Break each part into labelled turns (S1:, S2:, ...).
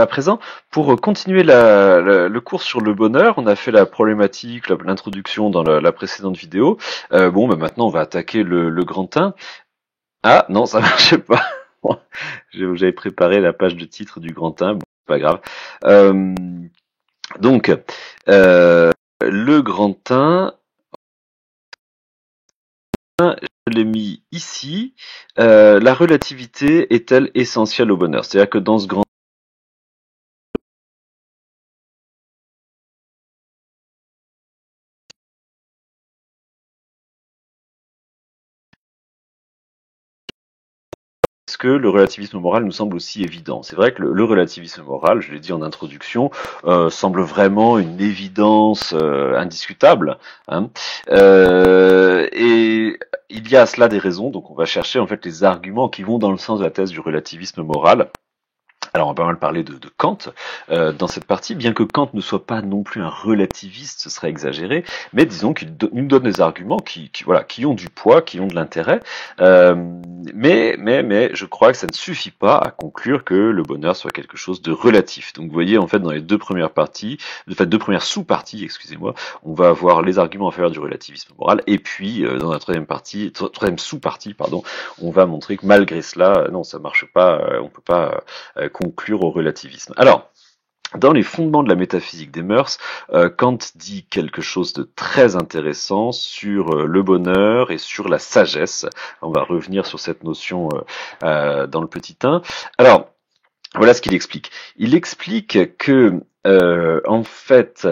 S1: à présent, pour continuer le cours sur le bonheur, on a fait la problématique, l'introduction dans la précédente vidéo. Bon, bah maintenant on va attaquer le grand 1. Ah non, ça marchait pas. J'avais préparé la page de titre du grand 1, bon, c'est pas grave. Euh, donc, le grand 1, je l'ai mis ici. La relativité est-elle essentielle au bonheur? C'est-à-dire que dans ce grand est-ce que le relativisme moral nous semble aussi évident? C'est vrai que le relativisme moral, je l'ai dit en introduction, semble vraiment une évidence indiscutable, hein. Et il y a à cela des raisons, donc on va chercher en fait les arguments qui vont dans le sens de la thèse du relativisme moral. Alors on va pas mal parler de Kant dans cette partie, bien que Kant ne soit pas non plus un relativiste, ce serait exagéré, mais disons qu'il nous donne des arguments voilà, qui ont du poids, qui ont de l'intérêt, mais je crois que ça ne suffit pas à conclure que le bonheur soit quelque chose de relatif. Donc vous voyez en fait dans les deux premières parties, deux premières sous-parties, excusez-moi, on va avoir les arguments en faveur du relativisme moral, et puis dans la troisième sous-partie, pardon, on va montrer que malgré cela, non, ça marche pas, on peut pas conclure au relativisme. Alors, dans les fondements de la métaphysique des mœurs, Kant dit quelque chose de très intéressant sur le bonheur et sur la sagesse. On va revenir sur cette notion dans le petit 1. Alors, voilà ce qu'il explique. Il explique que, en fait,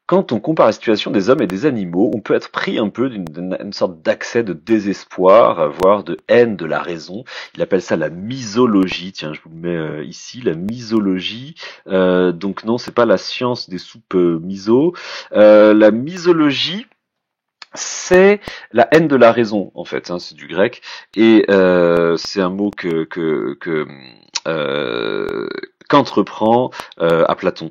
S1: quand on compare la situation des hommes et des animaux, on peut être pris un peu d'une sorte d'accès de désespoir, voire de haine de la raison. Il appelle ça la misologie. Tiens, je vous le mets ici, la misologie. Donc non, c'est pas la science des soupes miso. La misologie, c'est la haine de la raison, en fait, hein, c'est du grec, et c'est un mot que Kant reprend à Platon.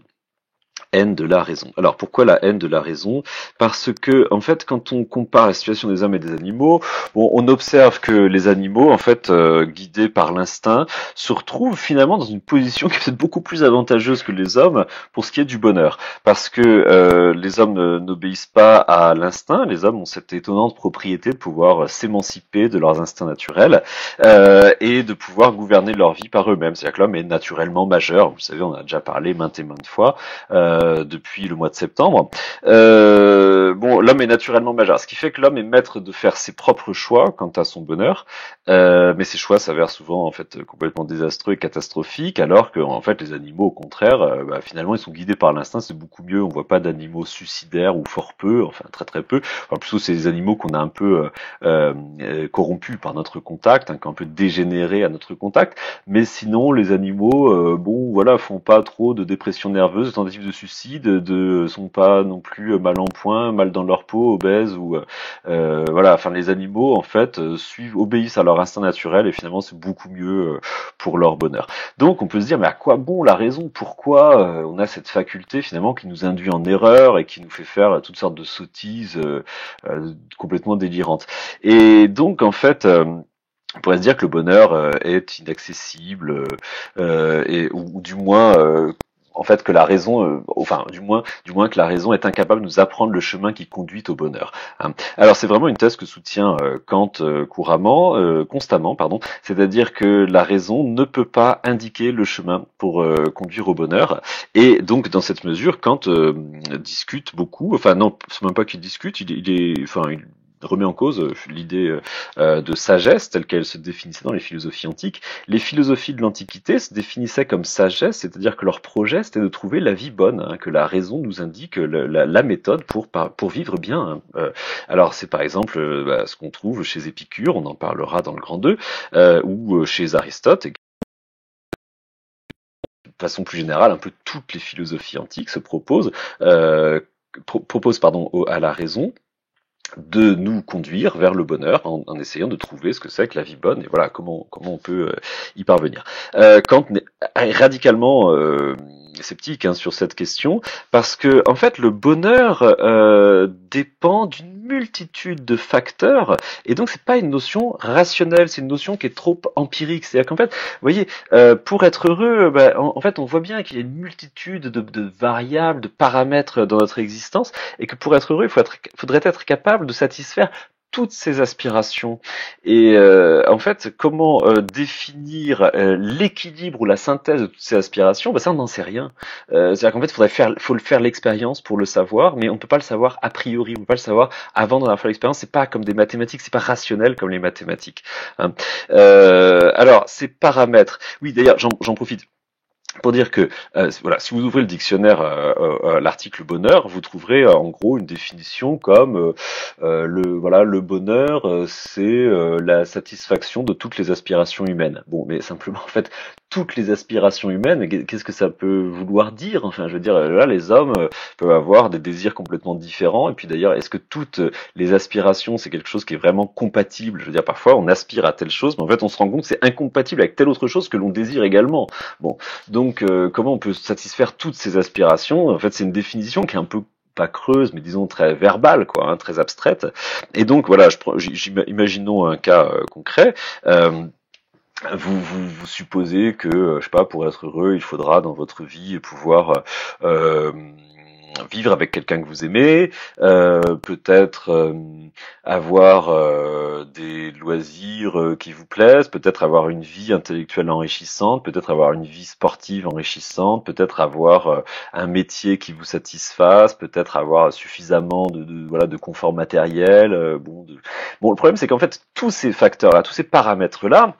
S1: Haine de la raison. Alors pourquoi la haine de la raison? Parce que en fait, quand on compare la situation des hommes et des animaux, bon, on observe que les animaux, en fait, guidés par l'instinct, se retrouvent finalement dans une position qui est peut-être beaucoup plus avantageuse que les hommes pour ce qui est du bonheur. Parce que les hommes n'obéissent pas à l'instinct, les hommes ont cette étonnante propriété de pouvoir s'émanciper de leurs instincts naturels et de pouvoir gouverner leur vie par eux-mêmes. C'est-à-dire que l'homme est naturellement majeur. Vous savez, on a déjà parlé maintes et maintes fois. Depuis le mois de septembre. Bon, l'homme est naturellement majeur, ce qui fait que l'homme est maître de faire ses propres choix quant à son bonheur, mais ces choix s'avèrent souvent en fait complètement désastreux et catastrophiques, alors que en fait les animaux, au contraire, finalement ils sont guidés par l'instinct, c'est beaucoup mieux. On voit pas d'animaux suicidaires ou fort peu, enfin très très peu. Enfin, plutôt c'est des animaux qu'on a un peu corrompus par notre contact, un peu dégénérés à notre contact. Mais sinon, les animaux, bon, voilà, font pas trop de dépression nerveuse, de tentatives de suicide, sont pas non plus mal en point, mal dans leur peau, obèses ou voilà. Enfin, les animaux en fait obéissent à leur instinct naturel et finalement c'est beaucoup mieux pour leur bonheur. Donc, on peut se dire mais à quoi bon la raison? Pourquoi on a cette faculté finalement qui nous induit en erreur et qui nous fait faire toutes sortes de sottises complètement délirantes? Et donc en fait on pourrait se dire que le bonheur est inaccessible, ou du moins, en fait, que la raison, enfin, du moins que la raison est incapable de nous apprendre le chemin qui conduit au bonheur, hein. Alors, c'est vraiment une thèse que soutient Kant constamment, pardon. C'est-à-dire que la raison ne peut pas indiquer le chemin pour conduire au bonheur. Et donc, dans cette mesure, Kant discute beaucoup. Enfin, non, c'est même pas qu'il discute. Il remet en cause l'idée de sagesse telle qu'elle se définissait dans les philosophies antiques. Les philosophies de l'Antiquité se définissaient comme sagesse, c'est-à-dire que leur projet c'était de trouver la vie bonne, hein, que la raison nous indique la méthode pour vivre bien, hein. Alors c'est par exemple ce qu'on trouve chez Épicure, on en parlera dans le Grand 2, ou chez Aristote. Et de façon plus générale, un peu toutes les philosophies antiques se proposent, à la raison de nous conduire vers le bonheur en essayant de trouver ce que c'est que la vie bonne et voilà comment on peut y parvenir. Kant est radicalement sceptique hein, sur cette question, parce que en fait le bonheur dépend d'une multitude de facteurs, et donc c'est pas une notion rationnelle, c'est une notion qui est trop empirique. C'est-à-dire qu'en fait, vous voyez, pour être heureux, en fait, on voit bien qu'il y a une multitude de variables, de paramètres dans notre existence, et que pour être heureux, faudrait être capable de satisfaire toutes ces aspirations. Et en fait, comment définir l'équilibre ou la synthèse de toutes ces aspirations? Ça, on n'en sait rien. C'est-à-dire qu'en fait, faut le faire l'expérience pour le savoir, mais on ne peut pas le savoir a priori, on ne peut pas le savoir avant d'en avoir fait l'expérience. C'est pas comme des mathématiques, c'est pas rationnel comme les mathématiques. Hein. Alors, ces paramètres. Oui, d'ailleurs, j'en profite pour dire que voilà, si vous ouvrez le dictionnaire, l'article bonheur, vous trouverez en gros une définition comme le bonheur, c'est la satisfaction de toutes les aspirations humaines. Bon, mais simplement en fait, toutes les aspirations humaines, qu'est-ce que ça peut vouloir dire? Enfin, je veux dire, là, les hommes peuvent avoir des désirs complètement différents. Et puis d'ailleurs, est-ce que toutes les aspirations, c'est quelque chose qui est vraiment compatible? Je veux dire, parfois, on aspire à telle chose, mais en fait, on se rend compte que c'est incompatible avec telle autre chose que l'on désire également. Bon. Donc, comment on peut satisfaire toutes ces aspirations? En fait, c'est une définition qui est un peu pas creuse, mais disons très verbale, quoi, hein, très abstraite. Et donc, voilà, imaginons un cas concret. Vous supposez que, je sais pas, pour être heureux, il faudra dans votre vie pouvoir vivre avec quelqu'un que vous aimez, peut-être avoir des loisirs qui vous plaisent, peut-être avoir une vie intellectuelle enrichissante, peut-être avoir une vie sportive enrichissante, peut-être avoir un métier qui vous satisfasse, peut-être avoir suffisamment de confort matériel. Bon, le problème c'est qu'en fait tous ces facteurs-là, tous ces paramètres-là,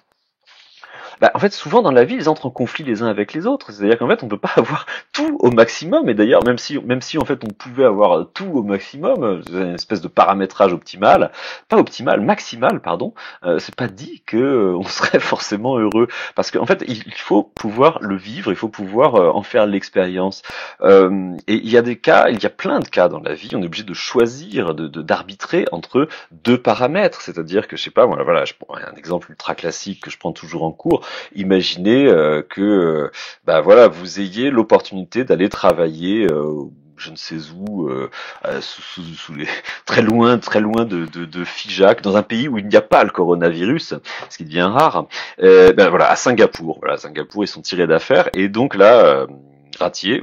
S1: en fait, souvent dans la vie, ils entrent en conflit les uns avec les autres. C'est-à-dire qu'en fait, on peut pas avoir tout au maximum. Et d'ailleurs, même si en fait on pouvait avoir tout au maximum, c'est une espèce de paramétrage optimal, pas optimal, maximal, pardon. C'est pas dit que on serait forcément heureux, parce qu'en fait, il faut pouvoir le vivre, il faut pouvoir en faire l'expérience. Et il y a il y a plein de cas dans la vie. On est obligé de choisir, d'arbitrer entre deux paramètres. C'est-à-dire que je sais pas, voilà, je prends un exemple ultra classique que je prends toujours en cours. Imaginez que voilà, vous ayez l'opportunité d'aller travailler je ne sais où, sous les très loin de Figeac, dans un pays où il n'y a pas le coronavirus, ce qui devient rare. Voilà, à Singapour. Voilà, Singapour, ils sont tirés d'affaire, et donc là. Ratier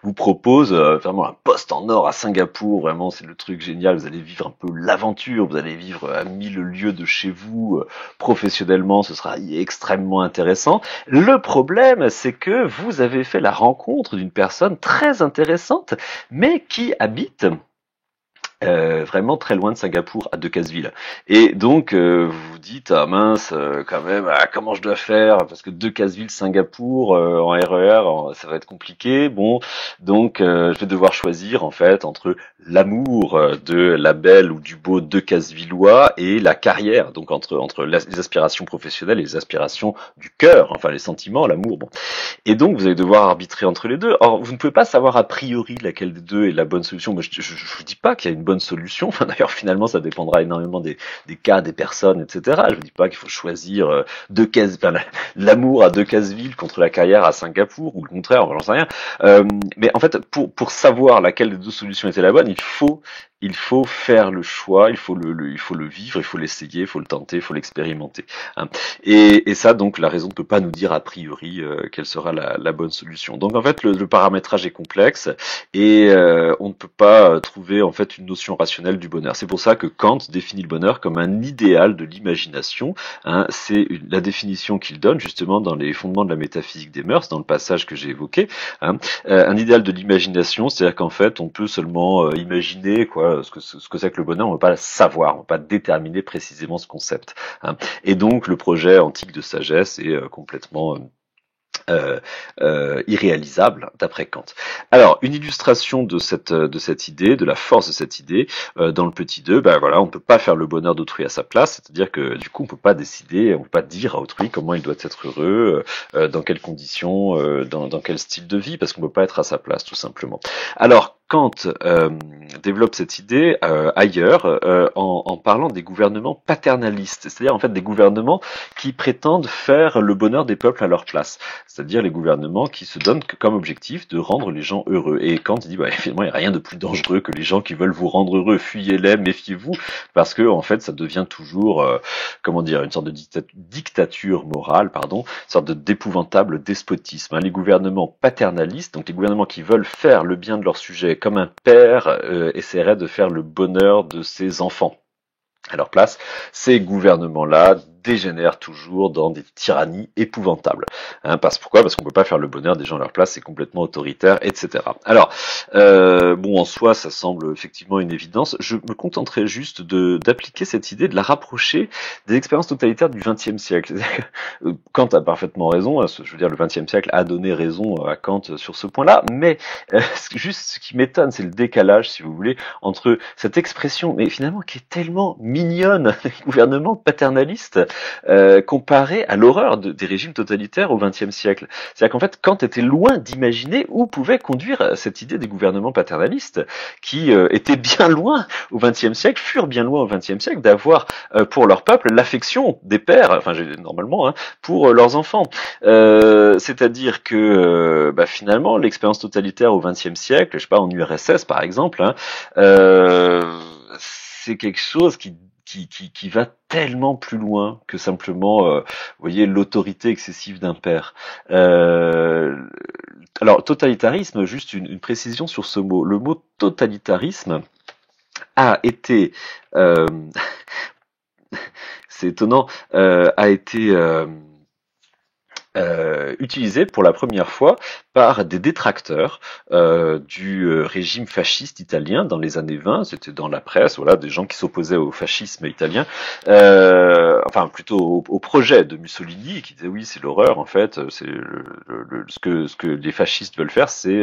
S1: vous propose vraiment un poste en or à Singapour. Vraiment, c'est le truc génial. Vous allez vivre un peu l'aventure, vous allez vivre à 1000 lieues de chez vous. Professionnellement, ce sera extrêmement intéressant. Le problème, c'est que vous avez fait la rencontre d'une personne très intéressante, mais qui habite vraiment très loin de Singapour, à Decazeville. Et donc vous vous dites, ah mince, quand même, comment je dois faire, parce que Decazeville, Singapour, en RER, ça va être compliqué. Bon, donc je vais devoir choisir en fait entre l'amour de la belle ou du beau Decazevillois et la carrière, donc entre les aspirations professionnelles et les aspirations du cœur, enfin les sentiments, l'amour. Bon. Et donc vous allez devoir arbitrer entre les deux. Or, vous ne pouvez pas savoir a priori laquelle des deux est la bonne solution. Moi, je vous dis pas qu'il y a une bonne solution. Enfin, d'ailleurs, finalement, ça dépendra énormément des cas, des personnes, etc. Je vous dis pas qu'il faut choisir l'amour à Decazeville contre la carrière à Singapour, ou le contraire, j'en sais rien. Mais en fait, pour savoir laquelle des deux solutions était la bonne, il faut faire le choix, il faut le vivre, il faut l'essayer, il faut le tenter, il faut l'expérimenter. Hein. Et ça, donc, la raison ne peut pas nous dire a priori quelle sera la bonne solution. Donc, en fait, le paramétrage est complexe, et on ne peut pas trouver en fait une notion rationnelle du bonheur. C'est pour ça que Kant définit le bonheur comme un idéal de l'imagination. Hein. C'est la définition qu'il donne justement dans les fondements de la métaphysique des mœurs, dans le passage que j'ai évoqué. Hein. Un idéal de l'imagination, c'est-à-dire qu'en fait, on peut seulement imaginer ce que c'est que le bonheur. On ne peut pas savoir, on ne peut pas déterminer précisément ce concept. Hein. Et donc, le projet antique de sagesse est complètement irréalisable d'après Kant. Alors, une illustration de cette idée, de la force de cette idée, dans le petit 2, voilà, on ne peut pas faire le bonheur d'autrui à sa place, c'est-à-dire que du coup on peut pas décider, on peut pas dire à autrui comment il doit être heureux, dans quelles conditions, dans quel style de vie, parce qu'on peut pas être à sa place tout simplement. Alors, Kant développe cette idée ailleurs en parlant des gouvernements paternalistes, c'est-à-dire en fait des gouvernements qui prétendent faire le bonheur des peuples à leur place, c'est-à-dire les gouvernements qui se donnent comme objectif de rendre les gens heureux. Et Kant dit finalement il n'y a rien de plus dangereux que les gens qui veulent vous rendre heureux, fuyez-les, méfiez-vous, parce que en fait ça devient toujours une sorte de dictature morale, une sorte d'épouvantable despotisme. Les gouvernements paternalistes, donc les gouvernements qui veulent faire le bien de leur sujet comme un père essaierait de faire le bonheur de ses enfants à leur place, ces gouvernements-là dégénèrent toujours dans des tyrannies épouvantables. Pourquoi ? Parce qu'on peut pas faire le bonheur des gens à leur place, c'est complètement autoritaire, etc. Alors, en soi, ça semble effectivement une évidence. Je me contenterai juste d'appliquer cette idée, de la rapprocher des expériences totalitaires du XXe siècle. Kant a parfaitement raison, je veux dire, le XXe siècle a donné raison à Kant sur ce point-là, mais juste ce qui m'étonne, c'est le décalage, si vous voulez, entre cette expression, mais finalement qui est tellement mignonne, gouvernement paternaliste, comparé à l'horreur des régimes totalitaires au XXe siècle. C'est-à-dire qu'en fait, Kant était loin d'imaginer où pouvait conduire cette idée des gouvernements paternalistes, qui étaient bien loin au XXe siècle, furent bien loin au XXe siècle, d'avoir pour leur peuple l'affection des pères, normalement, pour leurs enfants. C'est-à-dire que finalement, l'expérience totalitaire au XXe siècle, je sais pas, en URSS par exemple, c'est quelque chose qui va tellement plus loin que simplement, vous voyez, l'autorité excessive d'un père. Alors, totalitarisme, juste une précision sur ce mot. Le mot totalitarisme a été, c'est étonnant, a été utilisé pour la première fois par des détracteurs du régime fasciste italien dans les années 20, c'était dans la presse, voilà, des gens qui s'opposaient au fascisme italien, plutôt au projet de Mussolini, qui disaient oui, c'est l'horreur, en fait, c'est ce que les fascistes veulent faire, c'est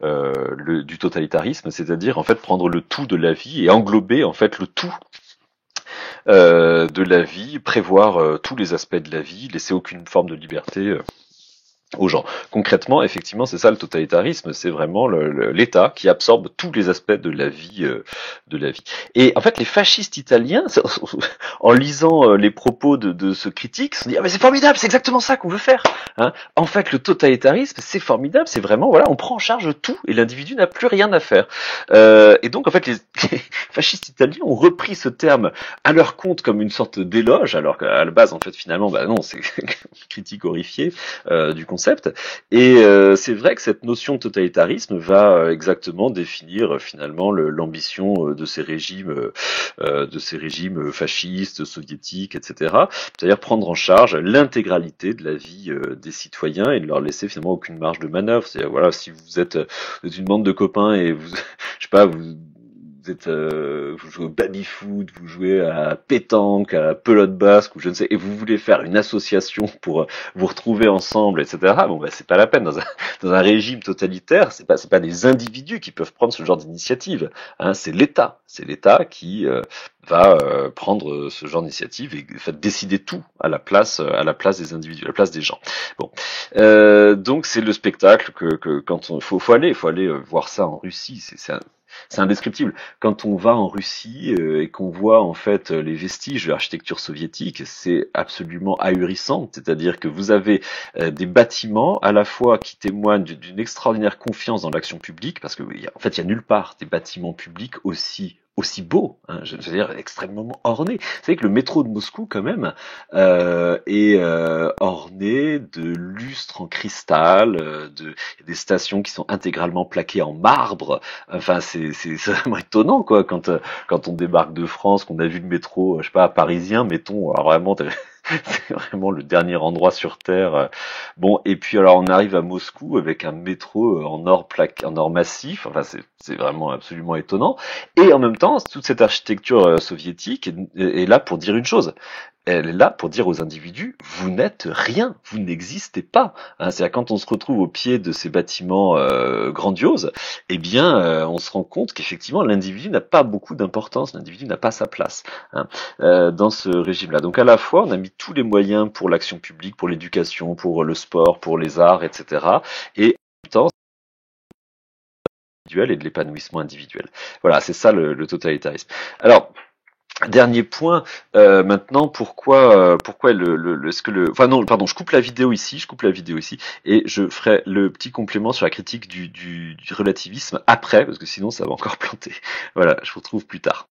S1: du totalitarisme, c'est-à-dire en fait prendre le tout de la vie et englober en fait le tout de la vie, prévoir tous les aspects de la vie, laisser aucune forme de liberté aux gens. Concrètement, effectivement, c'est ça le totalitarisme, c'est vraiment l'État qui absorbe tous les aspects de la vie, Et en fait, les fascistes italiens, en lisant les propos de ce critique, se disent ah mais c'est formidable, c'est exactement ça qu'on veut faire. En fait, le totalitarisme, c'est formidable, c'est vraiment voilà, on prend en charge tout et l'individu n'a plus rien à faire. Et donc en fait, les fascistes italiens ont repris ce terme à leur compte comme une sorte d'éloge, alors qu'à la base, en fait, finalement, non, c'est une critique horrifiée du concept. Et c'est vrai que cette notion de totalitarisme va exactement définir finalement l'ambition de ces régimes fascistes, soviétiques, etc. C'est-à-dire prendre en charge l'intégralité de la vie des citoyens et ne leur laisser finalement aucune marge de manœuvre. C'est-à-dire voilà, si vous êtes une bande de copains et vous, je sais pas, vous jouez au baby-foot, vous jouez à pétanque, à la pelote basque, ou je ne sais, et vous voulez faire une association pour vous retrouver ensemble, etc. C'est pas la peine. Dans un régime totalitaire, c'est pas des individus qui peuvent prendre ce genre d'initiative. C'est l'État qui va prendre ce genre d'initiative et décider tout à la place des individus, à la place des gens. Donc c'est le spectacle que quand on faut aller voir ça en Russie. C'est indescriptible. Quand on va en Russie et qu'on voit en fait les vestiges de l'architecture soviétique, c'est absolument ahurissant. C'est-à-dire que vous avez des bâtiments à la fois qui témoignent d'une extraordinaire confiance dans l'action publique, parce que en fait il y a nulle part des bâtiments publics aussi beau, je veux dire extrêmement orné. Vous savez que le métro de Moscou, quand même, est orné de lustres en cristal, des stations qui sont intégralement plaquées en marbre. Enfin, c'est vraiment étonnant, quoi, quand on débarque de France, qu'on a vu le métro, je sais pas, parisien, mettons, alors vraiment. C'est vraiment le dernier endroit sur Terre. Et puis alors on arrive à Moscou avec un métro en or massif. Enfin, c'est vraiment absolument étonnant. Et en même temps, toute cette architecture soviétique est là pour dire une chose. Elle est là pour dire aux individus, vous n'êtes rien, vous n'existez pas. C'est-à-dire quand on se retrouve au pied de ces bâtiments grandioses, on se rend compte qu'effectivement l'individu n'a pas beaucoup d'importance, l'individu n'a pas sa place dans ce régime-là. Donc à la fois, on a mis tous les moyens pour l'action publique, pour l'éducation, pour le sport, pour les arts, etc. Et en même temps, individuel et de l'épanouissement individuel. Voilà, c'est ça le totalitarisme. Alors, dernier point, maintenant, pourquoi est-ce que enfin non, pardon, je coupe la vidéo ici, et je ferai le petit complément sur la critique du relativisme après, parce que sinon ça va encore planter. Voilà, je vous retrouve plus tard.